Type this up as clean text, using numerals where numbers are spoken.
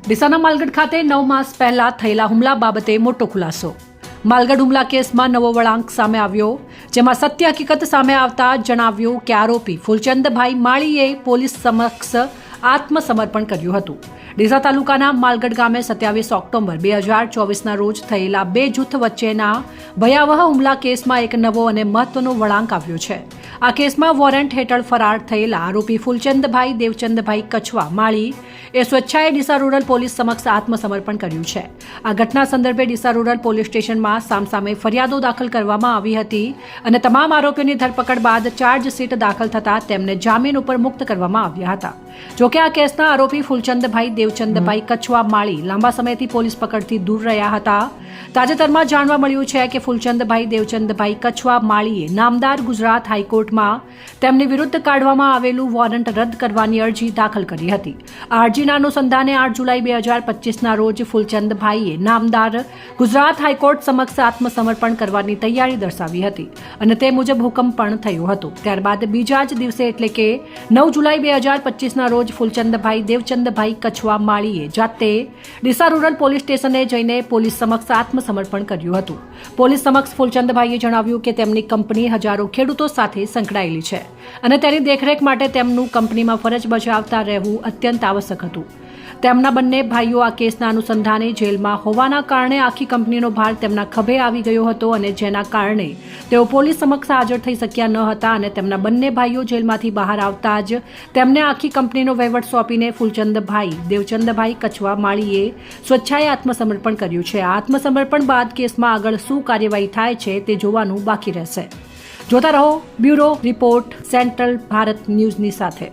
ડીસાના માલગઢ ખાતે 9 માસ પહેલા થયેલા હુમલા બાબતે મોટો ખુલાસો. માલગઢ હુમલા કેસમાં નવો વળાંક સામે આવ્યો, જેમાં સત્ય હકીકત સામે આવતા જણાવ્યું કે આરોપી ફૂલચંદભાઈ માળીએ પોલીસ સમક્ષ આત્મસમર્પણ કર્યું હતું. ડીસા તાલુકાના માલગઢ ગામે 27 ઓક્ટોબર 2024ના રોજ થયેલા બે જૂથ વચ્ચેના ભયાવહ હુમલા કેસમાં એક નવો અને મહત્વનો વળાંક આવ્યો છે. આ કેસમાં વોરંટ હેઠળ ફરાર થયેલા આરોપી ફૂલચંદભાઈ દેવચંદભાઈ કછવા માળી એ સ્વેચ્છાએ ડીસા રૂરલ પોલીસ સમક્ષ આત્મસમર્પણ કર્યું છે. આ ઘટના સંદર્ભે ડીસા રૂરલ પોલીસ સ્ટેશનમાં સામસામે ફરિયાદો દાખલ કરવામાં આવી હતી અને તમામ આરોપીઓની ધરપકડ બાદ ચાર્જશીટ દાખલ થતાં તેમને જામીન ઉપર મુક્ત કરવામાં આવ્યા હતા. જોકે આ કેસના આરોપી ફૂલચંદભાઈ દેવચંદભાઈ કછવા માળી લાંબા સમયથી પોલીસ પકડથી દૂર રહ્યા હતા. તાજેતરમાં જાણવા મળ્યું છે કે ફૂલચંદભાઈ દેવચંદભાઈ કછવા માળીએ નામદાર ગુજરાત હાઈકોર્ટમાં તેમની વિરુદ્ધ કાઢવામાં આવેલું વોરંટ રદ કરવાની અરજી દાખલ કરી હતી. આ અરજીના અનુસંધાને 8 જુલાઈ 2025ના રોજ ફૂલચંદભાઈએ નામદાર ગુજરાત હાઈકોર્ટ સમક્ષ આત્મસમર્પણ કરવાની તૈયારી દર્શાવી હતી અને તે મુજબ હુકમ પણ થયો હતો. ત્યારબાદ બીજા જ દિવસે એટલે કે 9 જુલાઈ 2025ના રોજ ફૂલચંદભાઈ દેવચંદભાઈ કછવા માળીએ જાતે ડીસા રૂરલ પોલીસ સ્ટેશને જઈને પોલીસ સમક્ષ આત્મસમર્પણ કર્યું હતું. પોલીસ સમક્ષ ફૂલચંદભાઈએ જણાવ્યું કે તેમની કંપની હજારો ખેડૂતો સાથે સંકળાયેલી છે અને તેની દેખરેખ માટે તેમનું કંપનીમાં ફરજ બજાવતા રહેવું અત્યંત આવશ્યક હતું. તેમના બંને ભાઈઓ આ કેસના અનુસંધાને જેલમાં હોવાના કારણે આખી કંપનીનો ભાર તેમના ખભે આવી ગયો હતો અને જેના કારણે તેઓ પોલીસ સમક્ષ હાજર થઈ શક્યા ન હતા અને તેમના બંને ભાઈઓ જેલમાંથી બહાર આવતા જ તેમને આખી કંપનીનો વહીવટ સોંપીને ફૂલચંદભાઈ દેવચંદભાઈ કછવા માળીએ સ્વેચ્છાએ આત્મસમર્પણ કર્યું છે. આ આત્મસમર્પણ બાદ કેસમાં આગળ શું કાર્યવાહી થાય છે તે જોવાનું બાકી રહેશે. જોતા રહો બ્યુરો રિપોર્ટ સેન્ટ્રલ ભારત ન્યૂઝની સાથે.